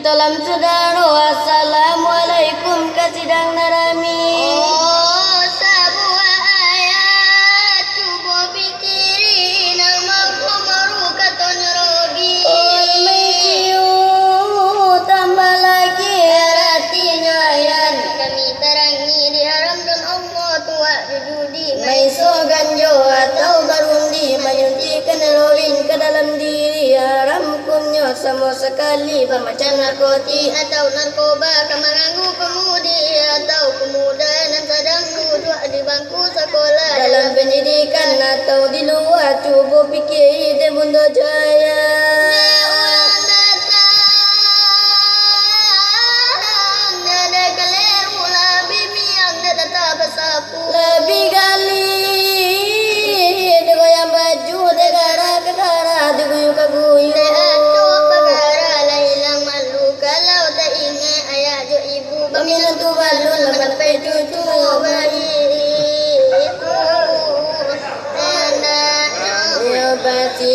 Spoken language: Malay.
Tolam sudaro assalamualaikum kasidang narami. Oh sebuah ayat coba pikirin mau katon rogi. Mesiu tambah lagi artinya ayan. Kami terangi diharam dan Allah tua judi. Maiso ganjo atau barundi menyuntikkan heroin ke dalam diri. Haram hukumnya sama sekali pemacan narkotik Atau narkoba mengganggu pemudi atau pemuda yang sedang duduk di bangku sekolah. dalam pendidikan atau di luar. Cuba fikir dia bunda jaya. Lebih kali dia goyang baju, dia garah ke garah, dia guyu ke guyu. Pemilu tu balun sampai cucu bayi itu. Ya pasti